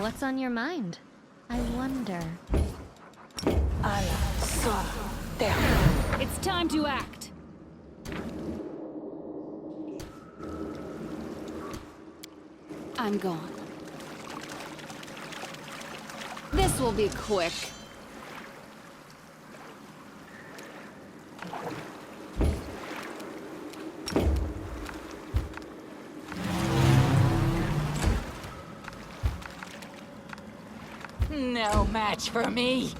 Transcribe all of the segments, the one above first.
What's on your mind? I wonder. It's time to act. I'm gone. This will be quick. No match for me.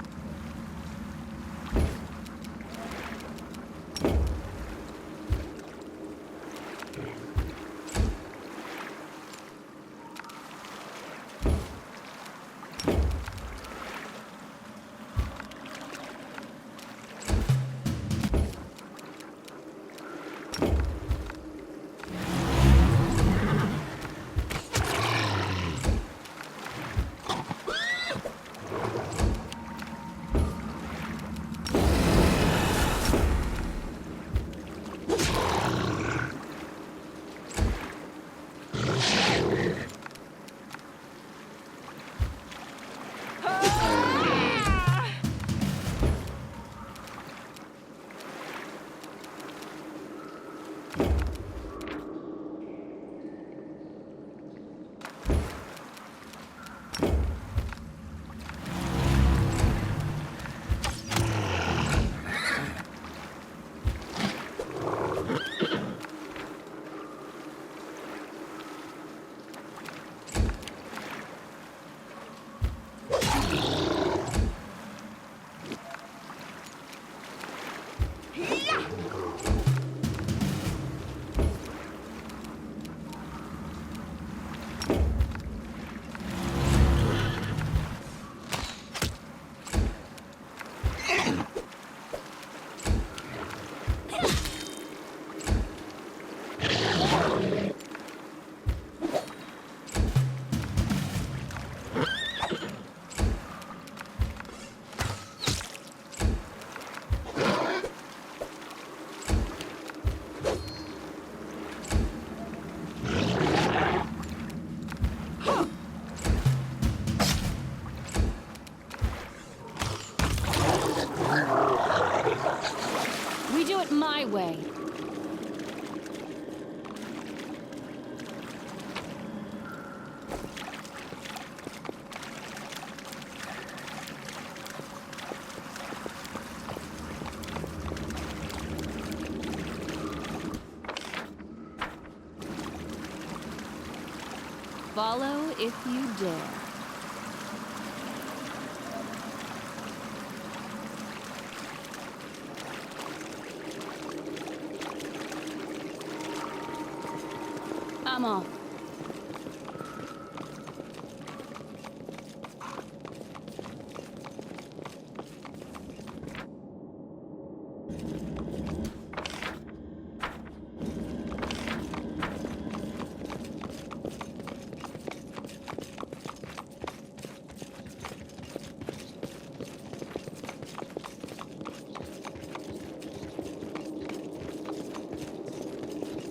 We do it my way. Follow if you dare. I'm off.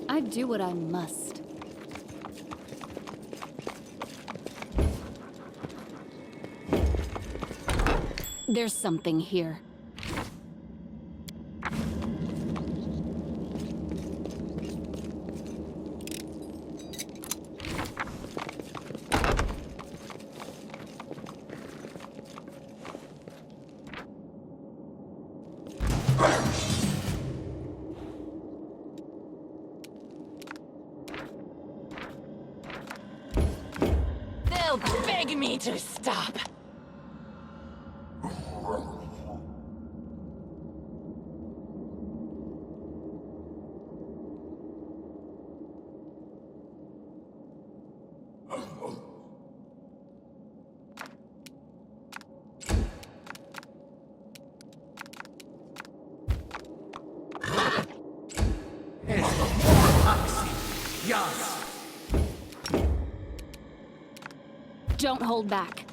I do what I must. There's something here. They'll beg me to stop. Don't hold back.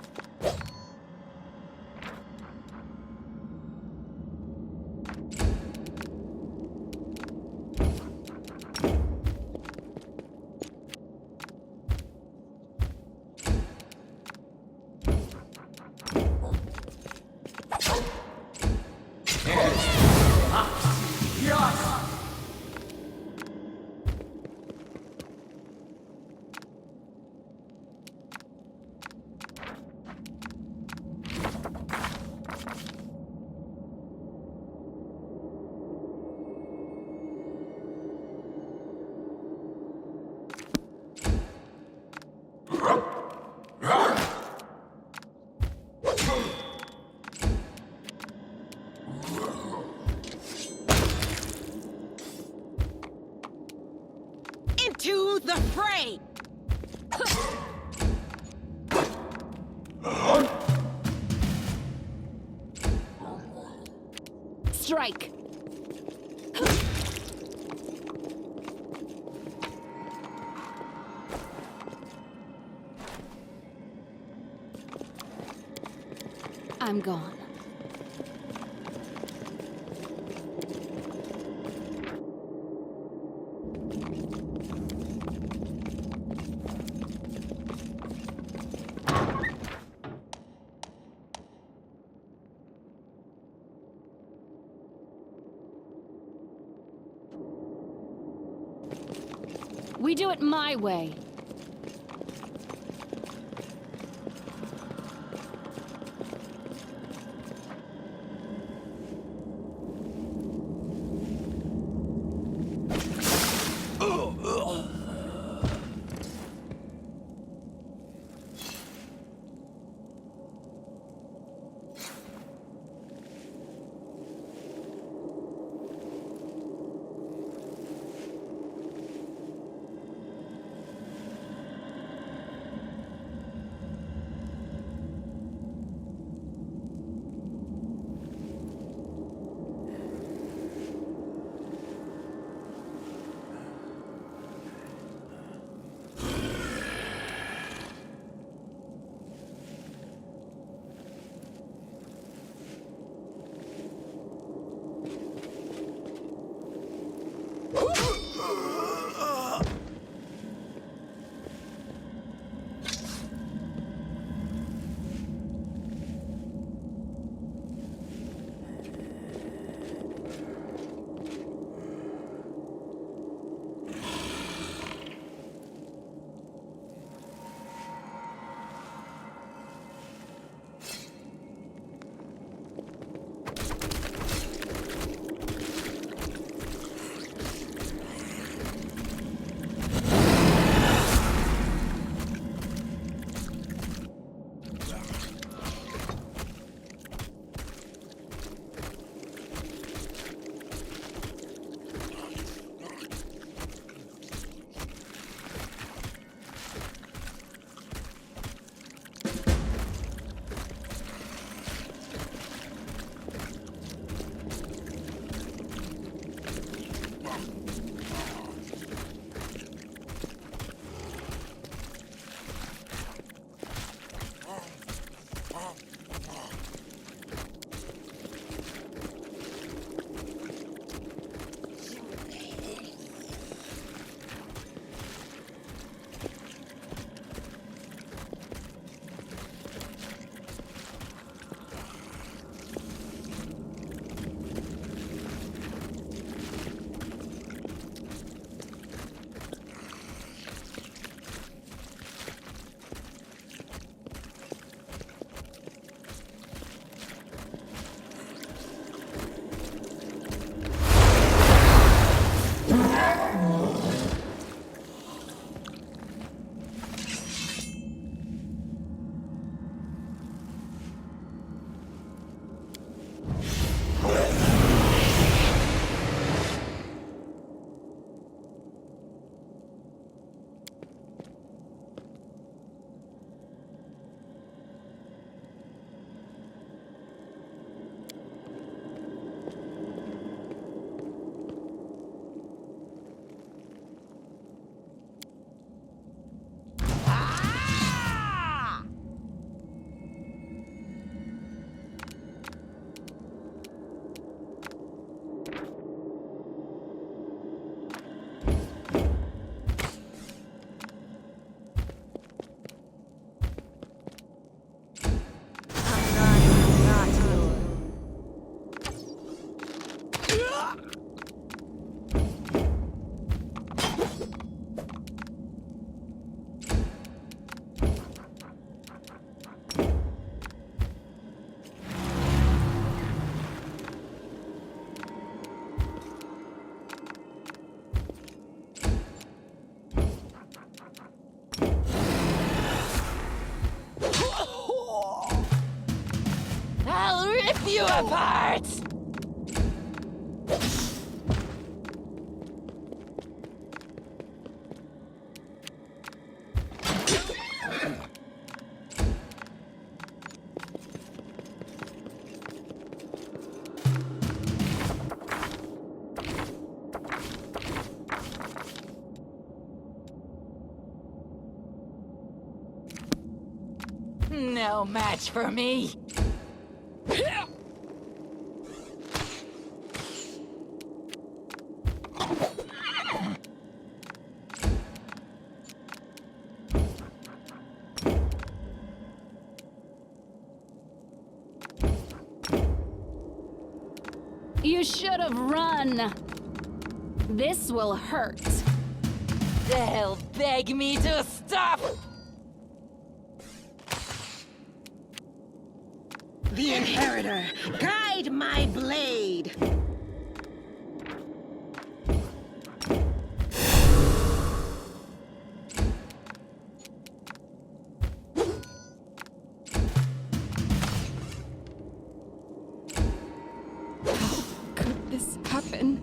To the fray! Strike! I'm gone. We do it my way. Rip you apart! No match for me. You should have run. This will hurt. They'll beg me to stop. The Inheritor, guide my blade! Could this happen?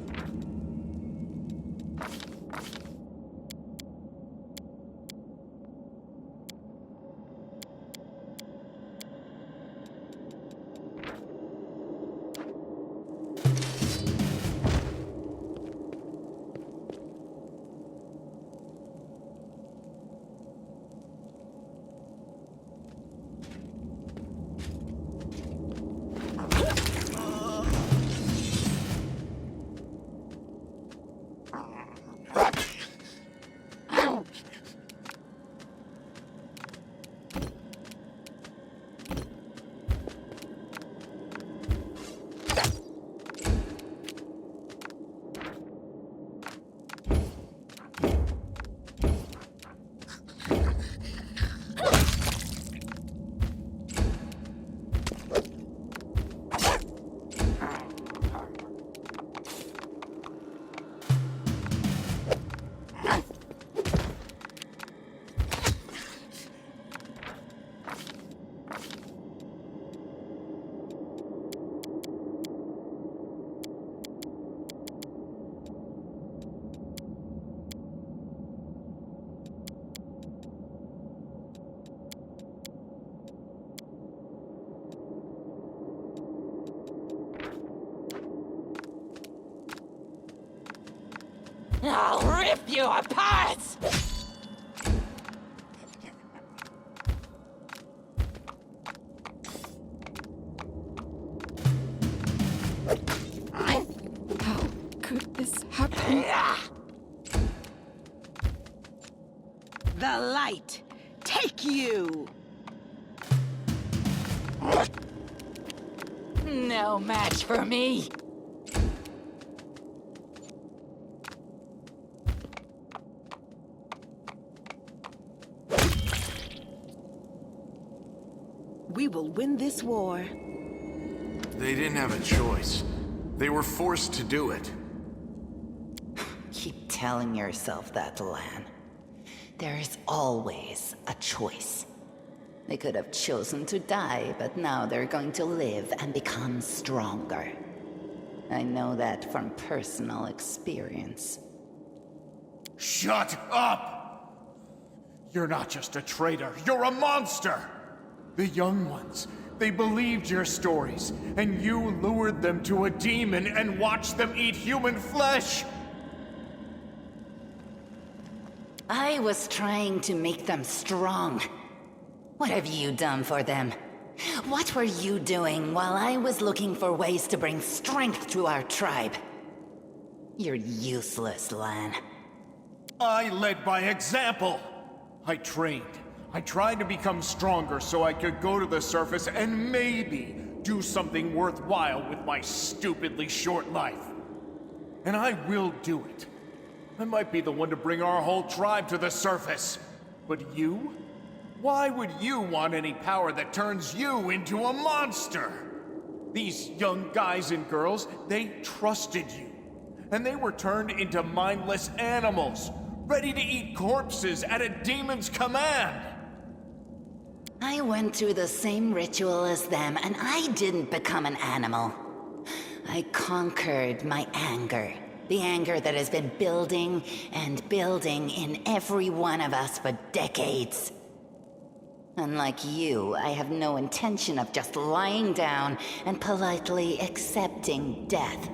I'll rip you apart! How could this happen? The light, take you! No match for me. We will win this war. They didn't have a choice. They were forced to do it. Keep telling yourself that, Lan. There is always a choice. They could have chosen to die, but now they're going to live and become stronger. I know that from personal experience. Shut up! You're not just a traitor, you're a monster! The young ones, they believed your stories, and you lured them to a demon and watched them eat human flesh! I was trying to make them strong. What have you done for them? What were you doing while I was looking for ways to bring strength to our tribe? You're useless, Lan. I led by example! I trained. I tried to become stronger so I could go to the surface and maybe do something worthwhile with my stupidly short life. And I will do it. I might be the one to bring our whole tribe to the surface. But you? Why would you want any power that turns you into a monster? These young guys and girls, they trusted you. And they were turned into mindless animals, ready to eat corpses at a demon's command. I went through the same ritual as them, and I didn't become an animal. I conquered my anger. The anger that has been building and building in every one of us for decades. Unlike you, I have no intention of just lying down and politely accepting death.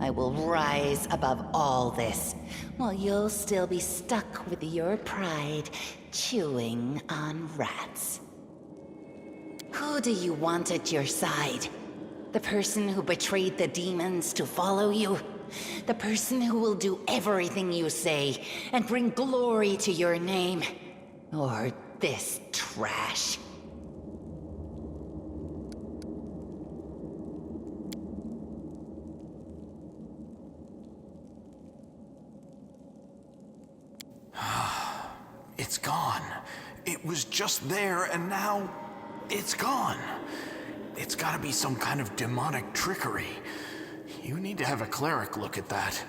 I will rise above all this, while you'll still be stuck with your pride, chewing on rats. Who do you want at your side? The person who betrayed the demons to follow you? The person who will do everything you say and bring glory to your name? Or this trash? It's gone. It was just there, and now it's gone. It's gotta be some kind of demonic trickery. You need to have a cleric look at that.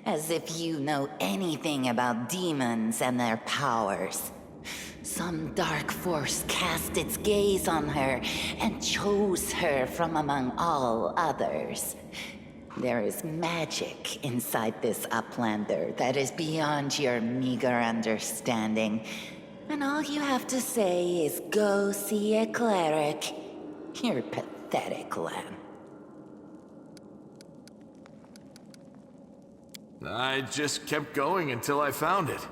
As if you know anything about demons and their powers. Some dark force cast its gaze on her and chose her from among all others. There is magic inside this Uplander that is beyond your meager understanding. And all you have to say is go see a cleric. You're pathetic, lamb. I just kept going until I found it.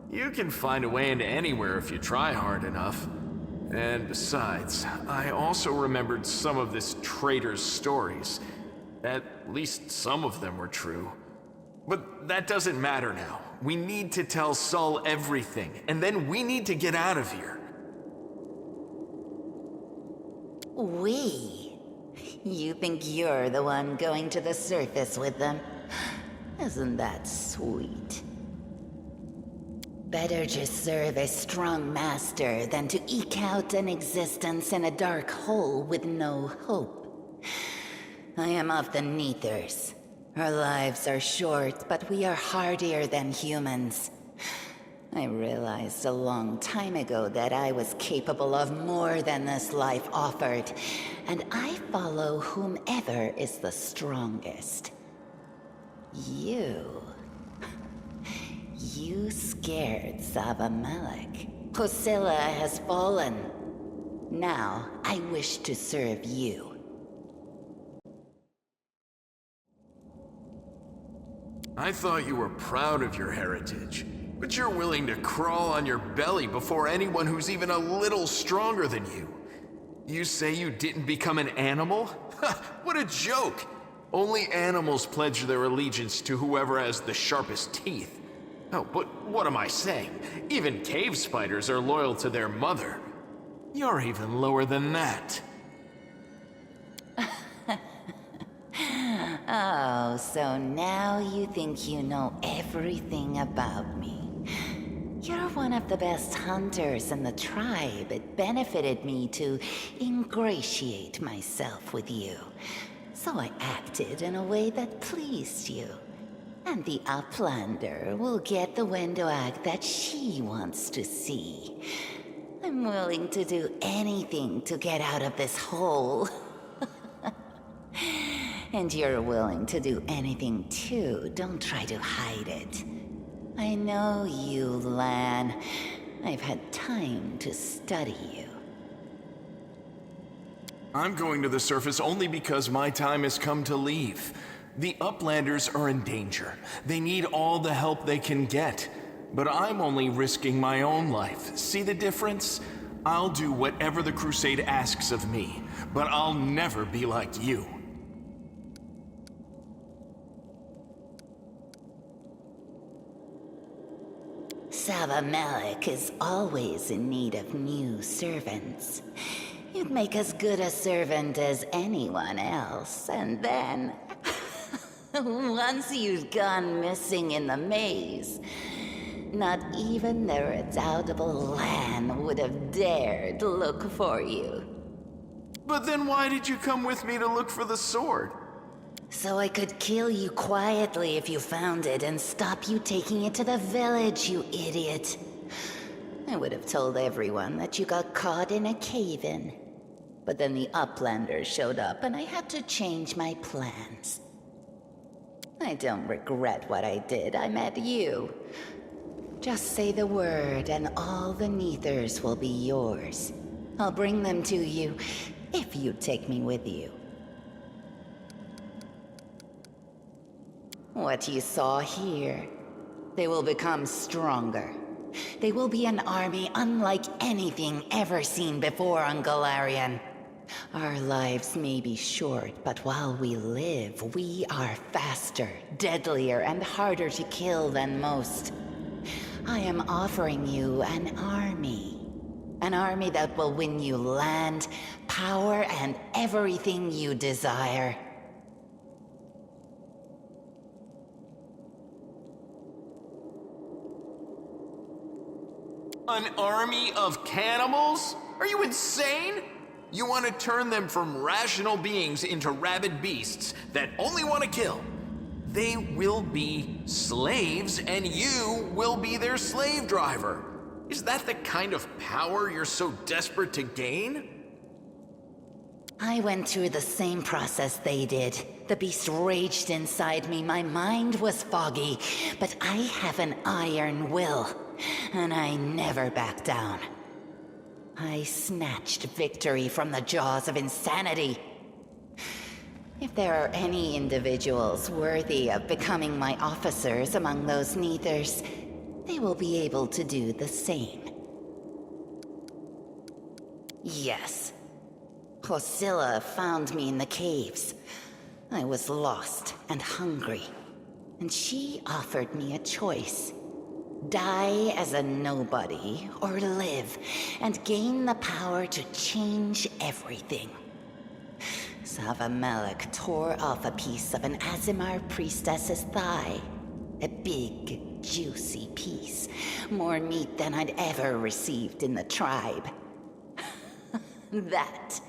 You can find a way into anywhere if you try hard enough. And besides, I also remembered some of this traitor's stories. At least some of them were true. But that doesn't matter now. We need to tell Saul everything, and then we need to get out of here. We? You think you're the one going to the surface with them? Isn't that sweet? Better just serve a strong master than to eke out an existence in a dark hole with no hope. I am of the Neathers. Our lives are short, but we are hardier than humans. I realized a long time ago that I was capable of more than this life offered, and I follow whomever is the strongest. You scared Savamelech. Posilla has fallen. Now, I wish to serve you. I thought you were proud of your heritage, but you're willing to crawl on your belly before anyone who's even a little stronger than you. You say you didn't become an animal? What a joke! Only animals pledge their allegiance to whoever has the sharpest teeth. Oh, but what am I saying? Even cave spiders are loyal to their mother. You're even lower than that. Oh, so now you think you know everything about me. You're one of the best hunters in the tribe. It benefited me to ingratiate myself with you. So I acted in a way that pleased you. And the Uplander will get the window act that she wants to see. I'm willing to do anything to get out of this hole. And you're willing to do anything too. Don't try to hide it. I know you, Lan. I've had time to study you. I'm going to the surface only because my time has come to leave. The Uplanders are in danger. They need all the help they can get. But I'm only risking my own life. See the difference? I'll do whatever the Crusade asks of me, but I'll never be like you. Savamelech is always in need of new servants. You'd make as good a servant as anyone else, and then... once you've gone missing in the maze, not even the redoubtable Lan would have dared look for you. But then why did you come with me to look for the sword? So I could kill you quietly if you found it and stop you taking it to the village, you idiot. I would have told everyone that you got caught in a cave-in. But then the Uplanders showed up and I had to change my plans. I don't regret what I did. I met you. Just say the word and all the Neathers will be yours. I'll bring them to you if you take me with you. What you saw here, they will become stronger. They will be an army unlike anything ever seen before on Galarian. Our lives may be short, but while we live, we are faster, deadlier, and harder to kill than most. I am offering you an army. An army that will win you land, power, and everything you desire. An army of cannibals? Are you insane? You want to turn them from rational beings into rabid beasts that only want to kill. They will be slaves, and you will be their slave driver. Is that the kind of power you're so desperate to gain? I went through the same process they did. The beast raged inside me, my mind was foggy, but I have an iron will, and I never back down. I snatched victory from the jaws of insanity. If there are any individuals worthy of becoming my officers among those Neithers, they will be able to do the same. Yes. Hosilla found me in the caves. I was lost and hungry, and she offered me a choice. Die as a nobody, or live and gain the power to change everything. Savamelek tore off a piece of an Azimar priestess's thigh. A big, juicy piece. More meat than I'd ever received in the tribe. That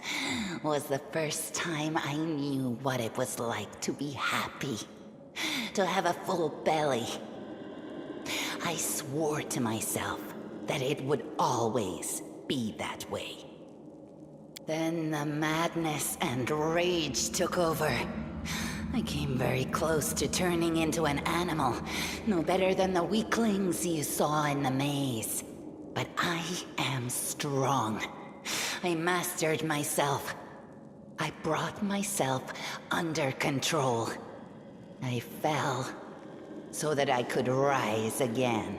was the first time I knew what it was like to be happy. To have a full belly. I swore to myself that it would always be that way. Then the madness and rage took over. I came very close to turning into an animal, no better than the weaklings you saw in the maze. But I am strong. I mastered myself. I brought myself under control. I fell so that I could rise again.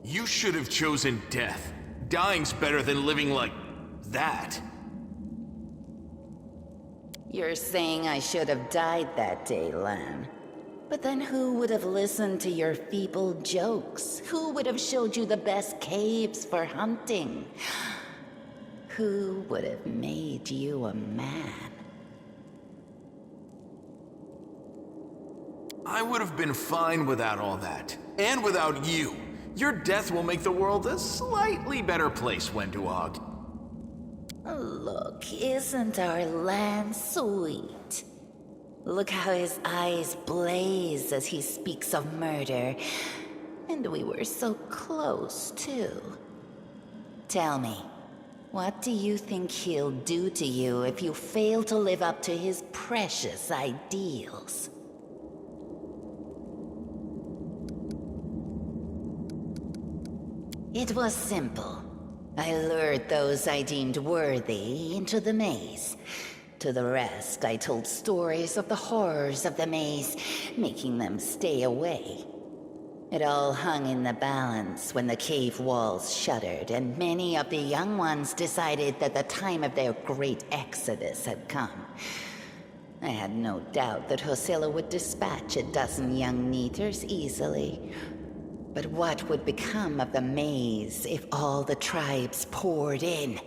You should have chosen death. Dying's better than living like that. You're saying I should have died that day, Lan. But then who would have listened to your feeble jokes? Who would have showed you the best caves for hunting? Who would have made you a man? I would have been fine without all that. And without you. Your death will make the world a slightly better place, Wenduog. Look, isn't our land sweet? Look how his eyes blaze as he speaks of murder. And we were so close, too. Tell me, what do you think he'll do to you if you fail to live up to his precious ideals? It was simple. I lured those I deemed worthy into the maze. To the rest, I told stories of the horrors of the maze, making them stay away. It all hung in the balance when the cave walls shuttered, and many of the young ones decided that the time of their great exodus had come. I had no doubt that Hosilla would dispatch a dozen young Neithers easily. But what would become of the maze if all the tribes poured in?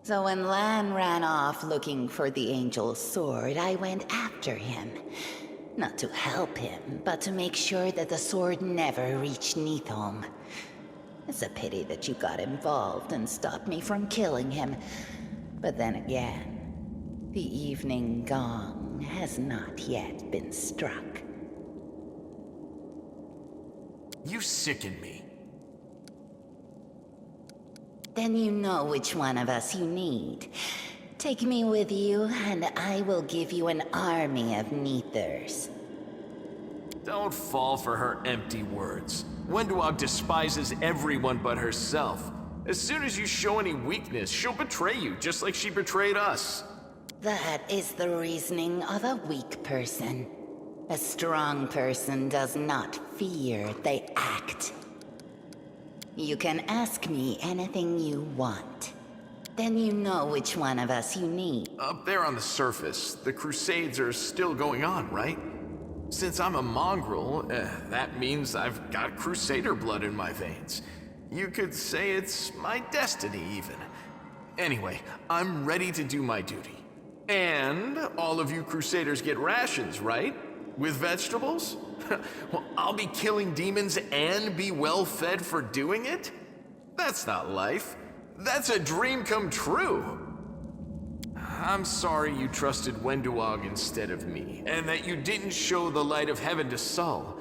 So when Lan ran off looking for the Angel's sword, I went after him. Not to help him, but to make sure that the sword never reached Neithom. It's a pity that you got involved and stopped me from killing him. But then again, the evening gong has not yet been struck. You sicken me. Then you know which one of us you need. Take me with you, and I will give you an army of Neithers. Don't fall for her empty words. Wenduog despises everyone but herself. As soon as you show any weakness, she'll betray you, just like she betrayed us. That is the reasoning of a weak person. A strong person does not fear, they act. You can ask me anything you want. Then you know which one of us you need. Up there on the surface, the Crusades are still going on, right? Since I'm a mongrel, that means I've got Crusader blood in my veins. You could say it's my destiny, even. Anyway, I'm ready to do my duty. And all of you Crusaders get rations, right? With vegetables? Well, I'll be killing demons and be well fed for doing it? That's not life. That's a dream come true. I'm sorry you trusted Wenduog instead of me, and that you didn't show the light of heaven to Sol.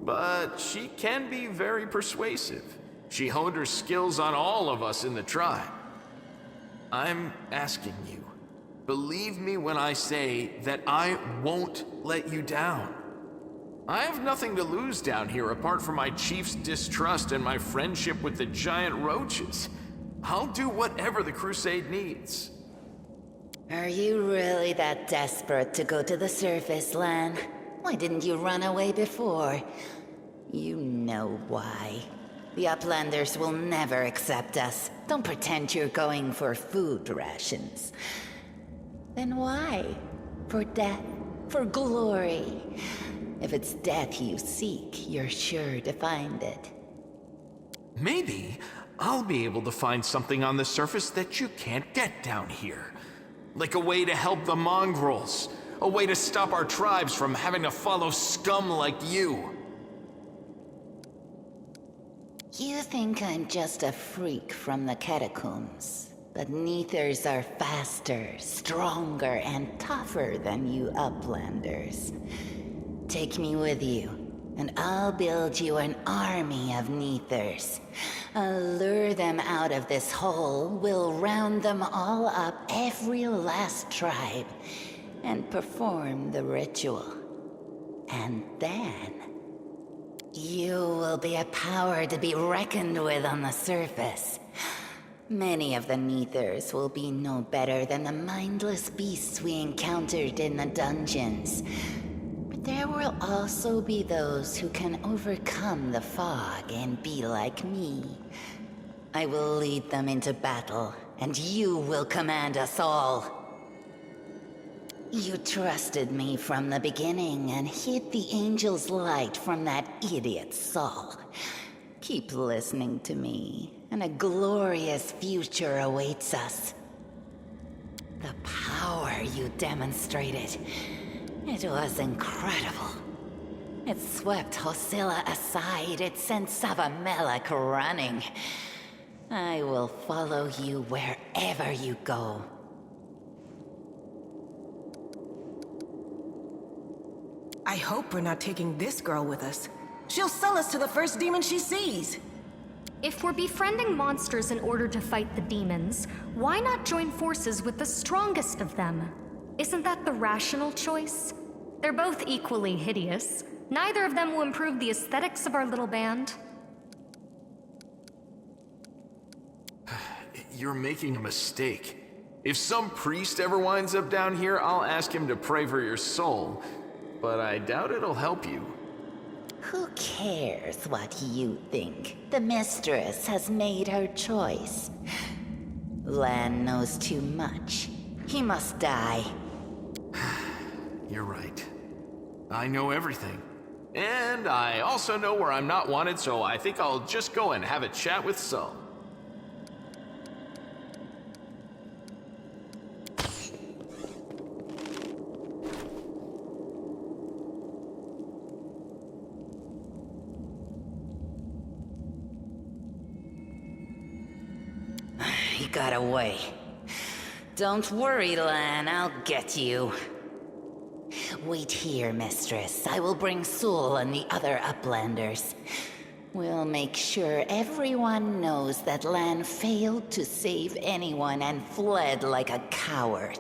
But she can be very persuasive. She honed her skills on all of us in the tribe. I'm asking you, believe me when I say that I won't let you down. I have nothing to lose down here apart from my chief's distrust and my friendship with the giant roaches. I'll do whatever the crusade needs. Are you really that desperate to go to the surface, Lan? Why didn't you run away before? You know why. The Uplanders will never accept us. Don't pretend you're going for food rations. Then why? For death? For glory? If it's death you seek, you're sure to find it. Maybe I'll be able to find something on the surface that you can't get down here. Like a way to help the mongrels. A way to stop our tribes from having to follow scum like you. You think I'm just a freak from the catacombs. But Neithers are faster, stronger, and tougher than you Uplanders. Take me with you, and I'll build you an army of Neithers. I'll lure them out of this hole, we'll round them all up, every last tribe, and perform the ritual. And then, you will be a power to be reckoned with on the surface. Many of the Neithers will be no better than the mindless beasts we encountered in the dungeons. But there will also be those who can overcome the fog and be like me. I will lead them into battle, and you will command us all. You trusted me from the beginning and hid the angel's light from that idiot Sol. Keep listening to me, and a glorious future awaits us. The power you demonstrated, it was incredible. It swept Hosilla aside, it sent Savamelek running. I will follow you wherever you go. I hope we're not taking this girl with us. She'll sell us to the first demon she sees. If we're befriending monsters in order to fight the demons, why not join forces with the strongest of them? Isn't that the rational choice? They're both equally hideous. Neither of them will improve the aesthetics of our little band. You're making a mistake. If some priest ever winds up down here, I'll ask him to pray for your soul. But I doubt it'll help you. Who cares what you think? The mistress has made her choice. Lan knows too much. He must die. You're right. I know everything. And I also know where I'm not wanted, so I think I'll just go and have a chat with Sol. He got away. Don't worry, Lan, I'll get you. Wait here, mistress. I will bring Sul and the other Uplanders. We'll make sure everyone knows that Lan failed to save anyone and fled like a coward.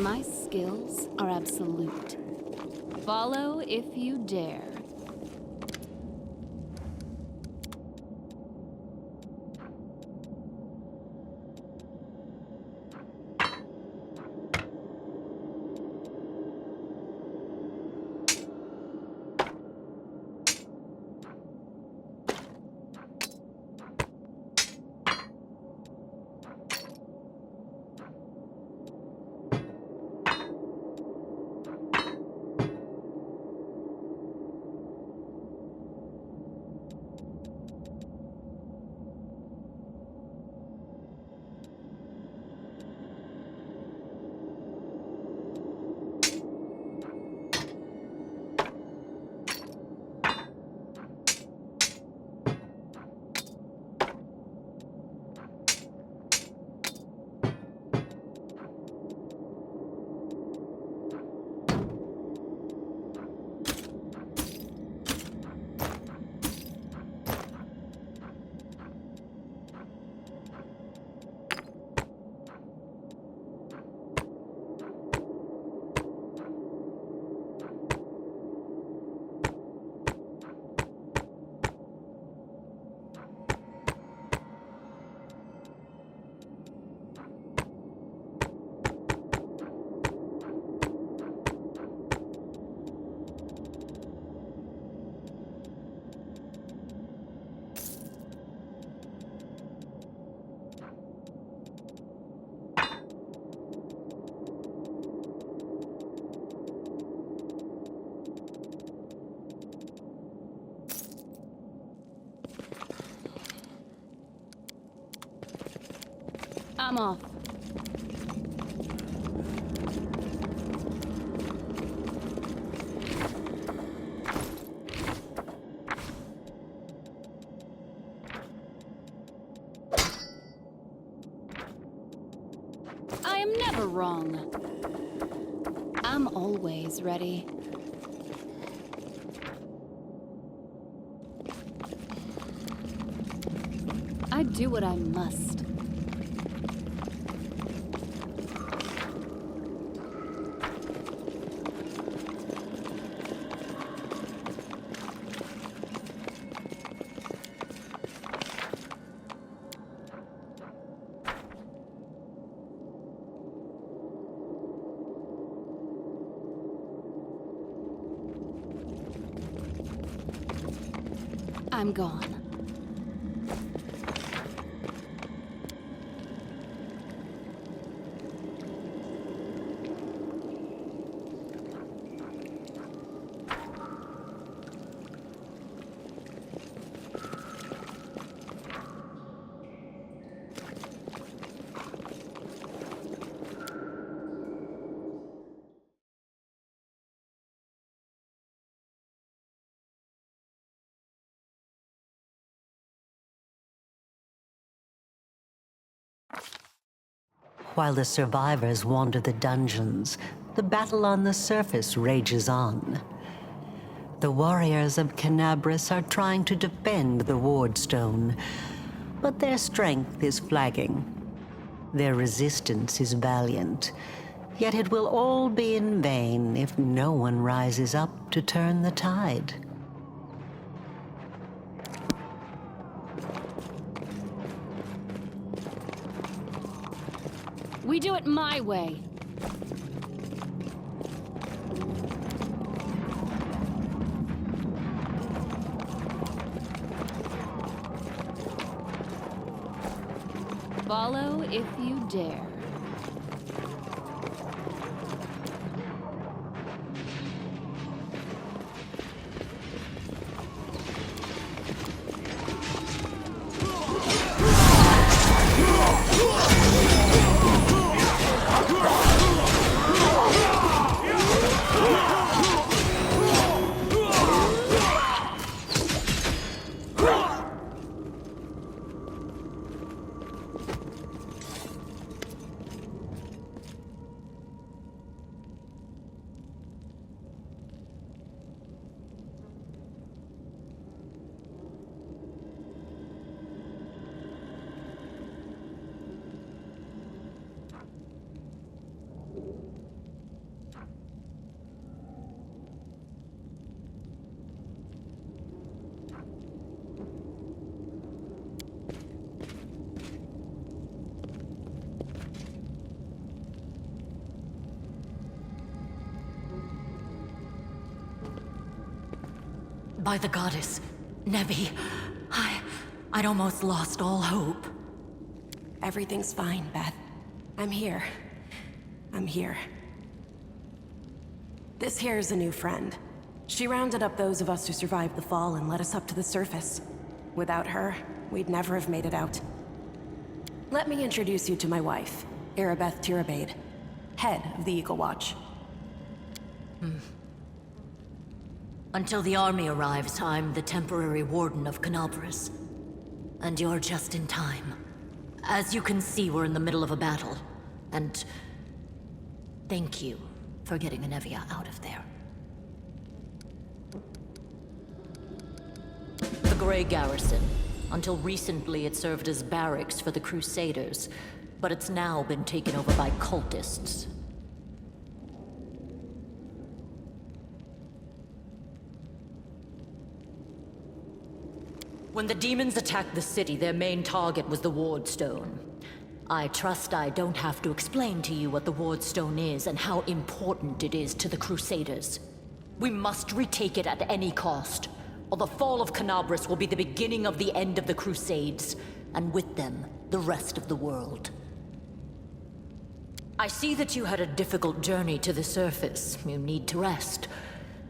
My skills are absolute. Follow if you dare. I'm off. I am never wrong. I'm always ready. I do what I must. I'm gone. While the survivors wander the dungeons, the battle on the surface rages on. The warriors of Canabras are trying to defend the Wardstone, but their strength is flagging. Their resistance is valiant, yet it will all be in vain if no one rises up to turn the tide. We do it my way. Follow if you dare. By the goddess, Nevi, I'd almost lost all hope. Everything's fine, Beth. I'm here. I'm here. This here's a new friend. She rounded up those of us who survived the fall and led us up to the surface. Without her, we'd never have made it out. Let me introduce you to my wife, Arabeth Tirabade, head of the Eagle Watch. Until the army arrives, I'm the temporary warden of Canabras. And you're just in time. As you can see, we're in the middle of a battle. And thank you for getting Anevia out of there. The Grey Garrison. Until recently, it served as barracks for the Crusaders, but it's now been taken over by cultists. When the demons attacked the city, their main target was the Ward Stone. I trust I don't have to explain to you what the Ward Stone is and how important it is to the Crusaders. We must retake it at any cost, or the fall of Canabras will be the beginning of the end of the Crusades, and with them, the rest of the world. I see that you had a difficult journey to the surface. You need to rest.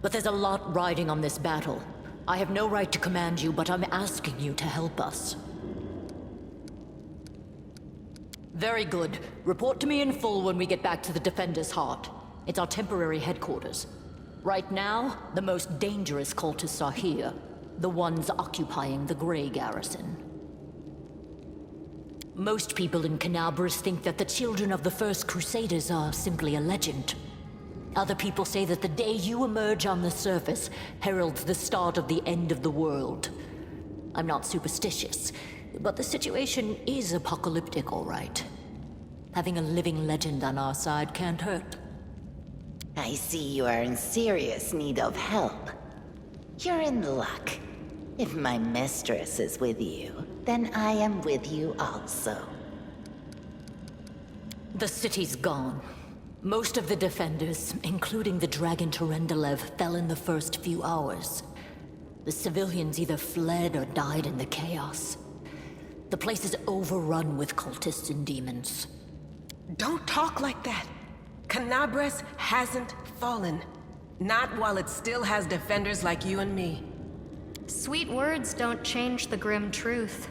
But there's a lot riding on this battle. I have no right to command you, but I'm asking you to help us. Very good. Report to me in full when we get back to the Defender's Heart. It's our temporary headquarters. Right now, the most dangerous cultists are here. The ones occupying the Grey Garrison. Most people in Canabras think that the children of the First Crusaders are simply a legend. Other people say that the day you emerge on the surface heralds the start of the end of the world. I'm not superstitious, but the situation is apocalyptic, all right. Having a living legend on our side can't hurt. I see you are in serious need of help. You're in luck. If my mistress is with you, then I am with you also. The city's gone. Most of the defenders, including the Dragon Terendelev, fell in the first few hours. The civilians either fled or died in the chaos. The place is overrun with cultists and demons. Don't talk like that. Canabras hasn't fallen. Not while it still has defenders like you and me. Sweet words don't change the grim truth.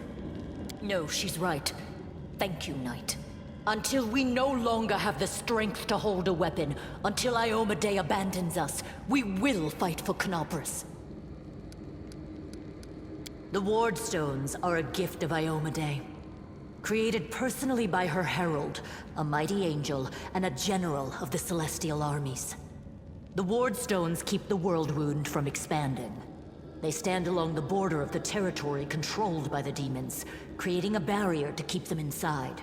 No, she's right. Thank you, Knight. Until we no longer have the strength to hold a weapon, until Iomedae abandons us, we will fight for Canabras. The Ward Stones are a gift of Iomedae. Created personally by her herald, a mighty angel, and a general of the Celestial armies. The Ward Stones keep the World Wound from expanding. They stand along the border of the territory controlled by the demons, creating a barrier to keep them inside.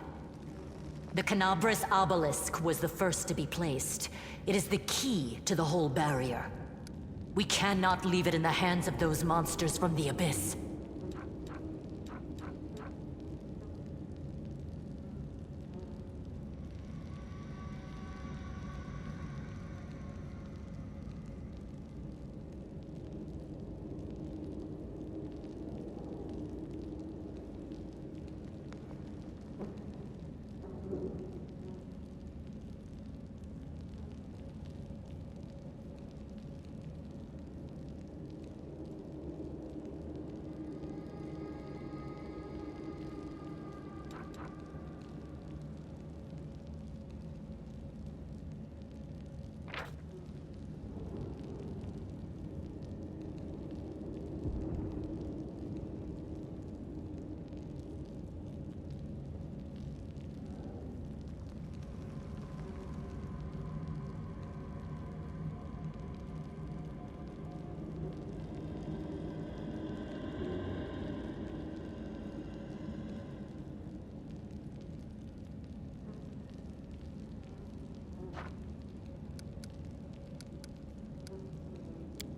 The Canabras Obelisk was the first to be placed. It is the key to the whole barrier. We cannot leave it in the hands of those monsters from the Abyss.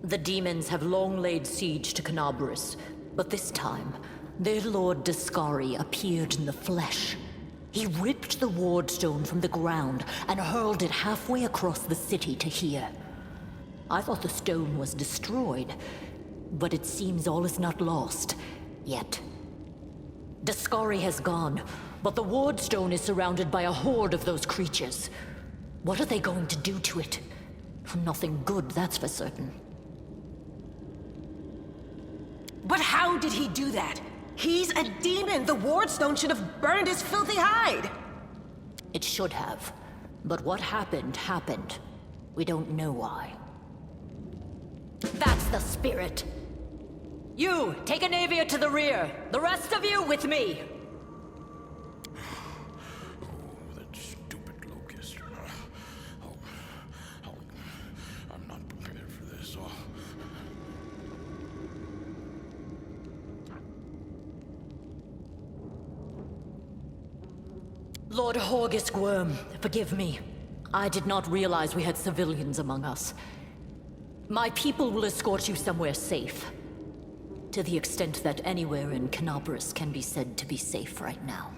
The demons have long laid siege to Canabras, but this time, their lord Dascari appeared in the flesh. He ripped the Ward Stone from the ground and hurled it halfway across the city to here. I thought the stone was destroyed, But it seems all is not lost. Yet. Daskari has gone, but the Wardstone is surrounded by a horde of those creatures. What are they going to do to it? Nothing good, that's for certain. But how did he do that? He's a demon! The Wardstone should have burned his filthy hide! It should have. But what happened, happened. We don't know why. That's the spirit! You, take Anavia to the rear. The rest of you with me. That stupid locust. I'm not prepared for this. Lord Horgisk Worm, forgive me. I did not realize we had civilians among us. My people will escort you somewhere safe. To the extent that anywhere in Canabras can be said to be safe right now.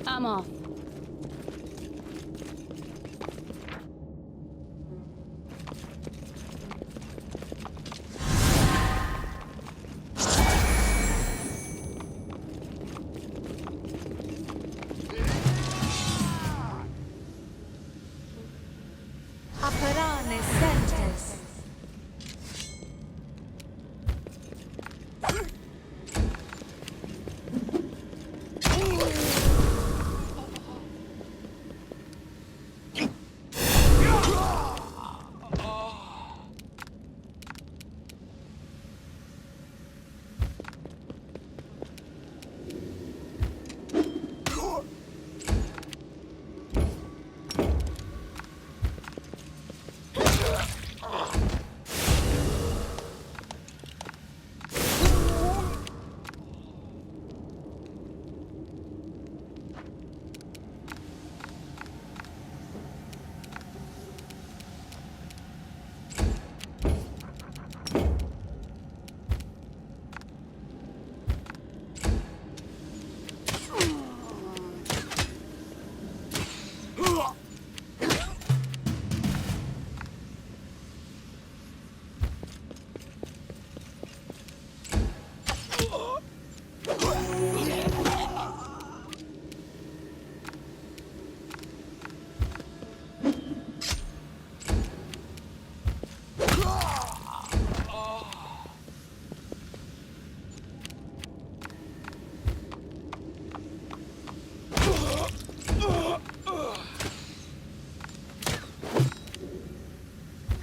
I'm off. Apparane sentes.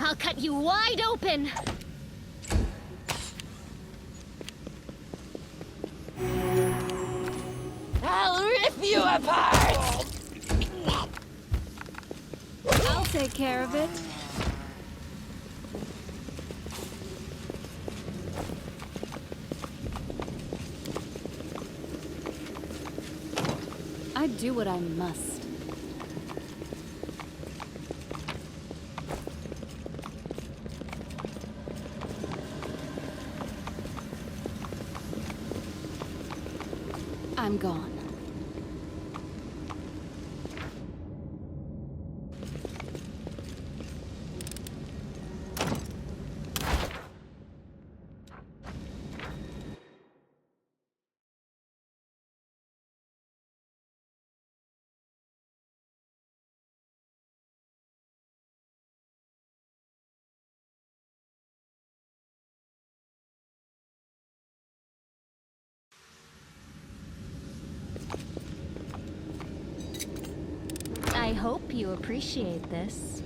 I'll cut you wide open! I'll rip you apart! I'll take care of it. I do what I must. I'm gone. hope you appreciate this.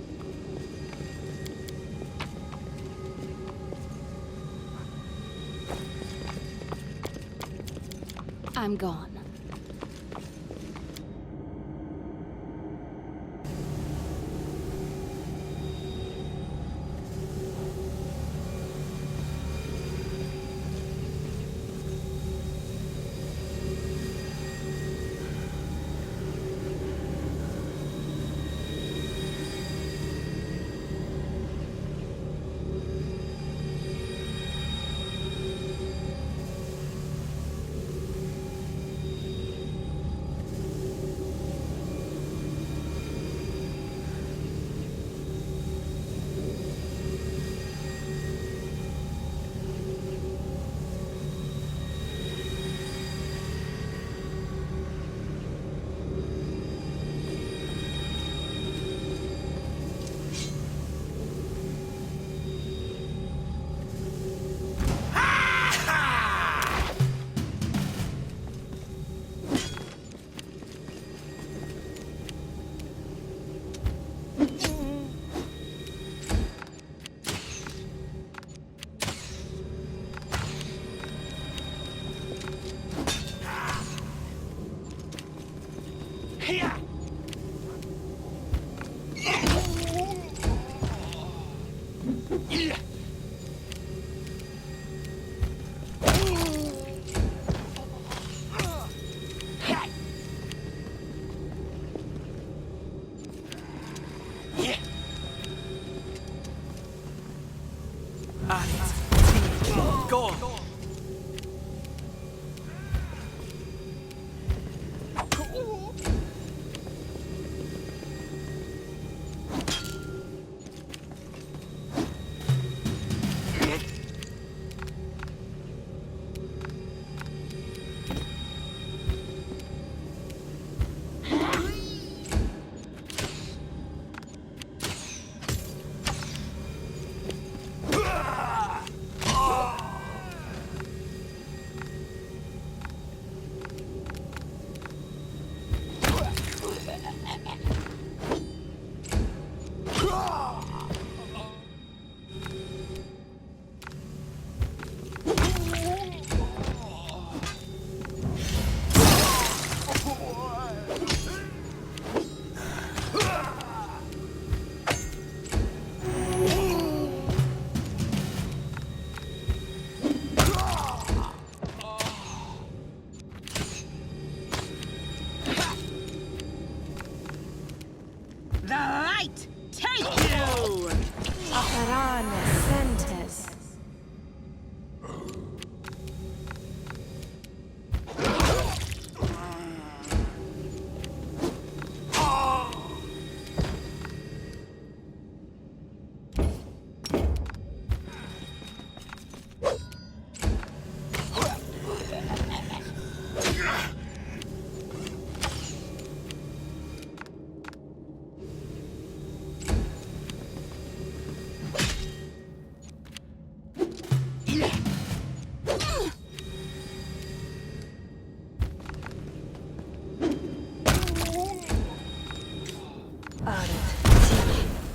I'm gone. Go!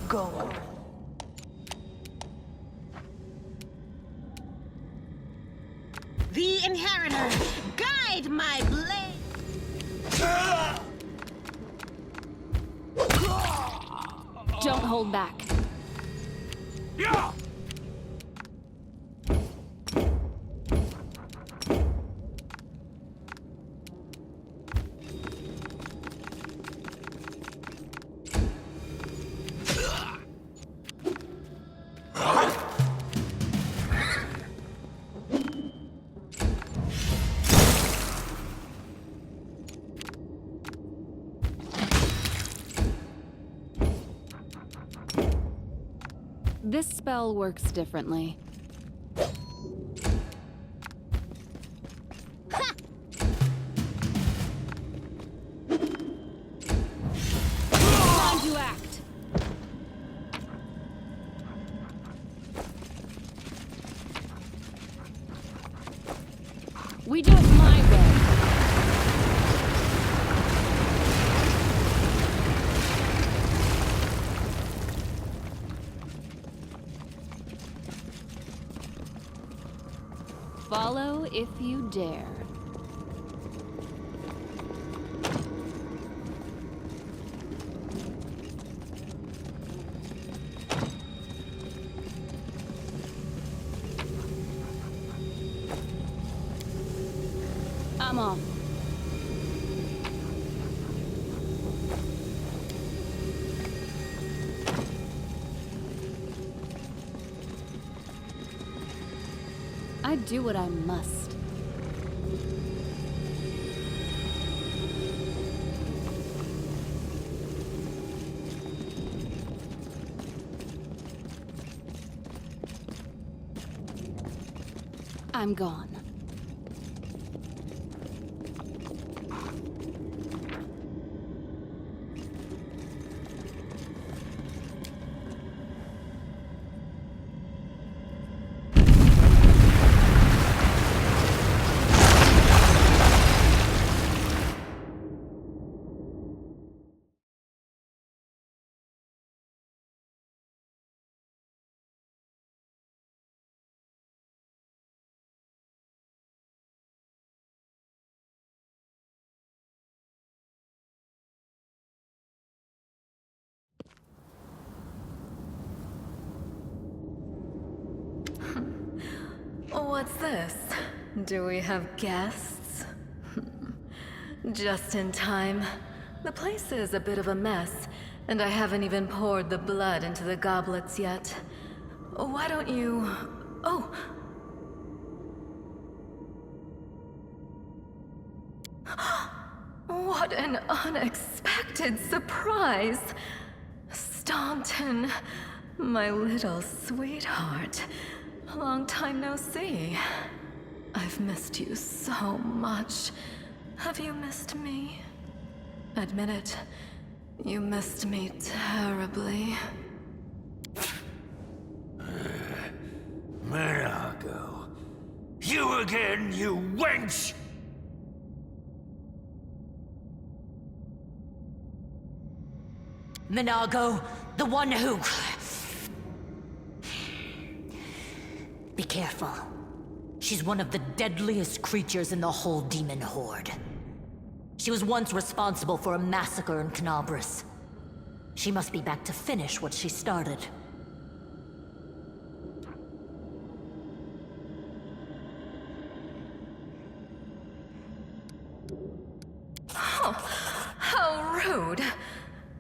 Go. The Inheritor, guide my blade! Don't hold back. Yeah! This spell works differently. Time to act. We do it my way. if you dare. I'm off. I do what I must. I'm gone. What's this? Do we have guests? Just in time. The place is a bit of a mess, and I haven't even poured the blood into the goblets yet. Why don't you... Oh! What an unexpected surprise! Staunton, my little sweetheart. Long time no see. I've missed you so much. Have you missed me? Admit it. You missed me terribly. Monaco. You again, you wench! Minago, the one who... Be careful. She's one of the deadliest creatures in the whole demon horde. She was once responsible for a massacre in Canabris. She must be back to finish what she started. How rude!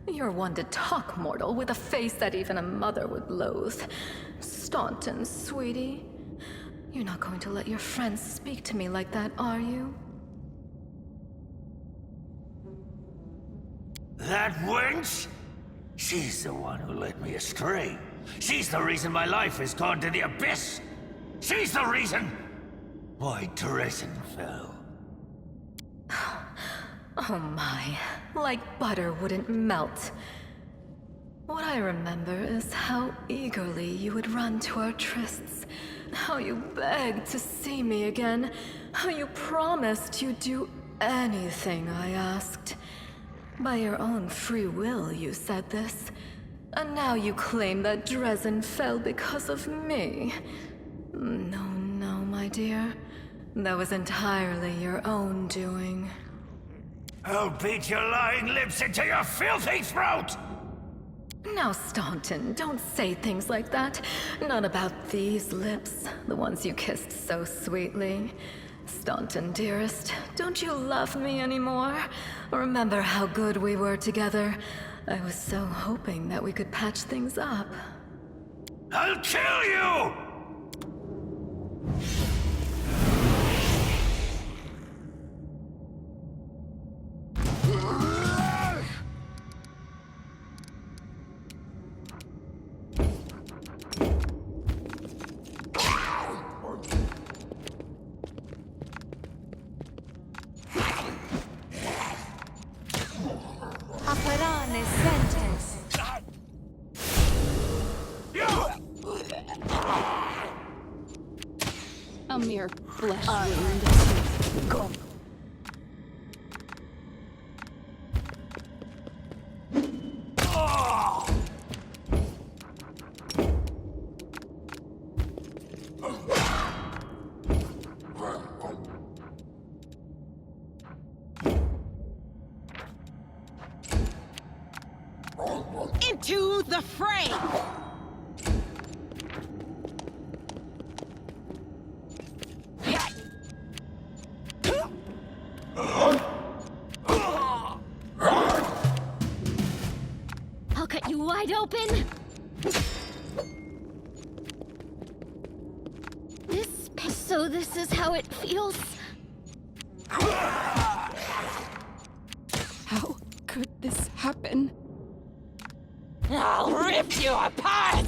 You're one to talk, mortal, with a face that even a mother would loathe. Staunton, sweetie. You're not going to let your friends speak to me like that, are you? That wench? She's the one who led me astray. She's the reason my life has gone to the abyss. She's the reason why Dresden fell. Oh my, like butter wouldn't melt. What I remember is how eagerly you would run to our trysts, how you begged to see me again, how you promised you'd do anything I asked. By your own free will, you said this. And now you claim that Dresden fell because of me. No, no, my dear. That was entirely your own doing. I'll beat your lying lips into your filthy throat! Now, Staunton, don't say things like that. Not about these lips, the ones you kissed so sweetly. Staunton, dearest, don't you love me anymore? Remember how good we were together? I was so hoping that we could patch things up. I'll kill you! Operane sentence. A mere flesh wound. Go. To the fray! I'll cut you wide open! So this is how it feels? How could this happen? I'll rip you apart!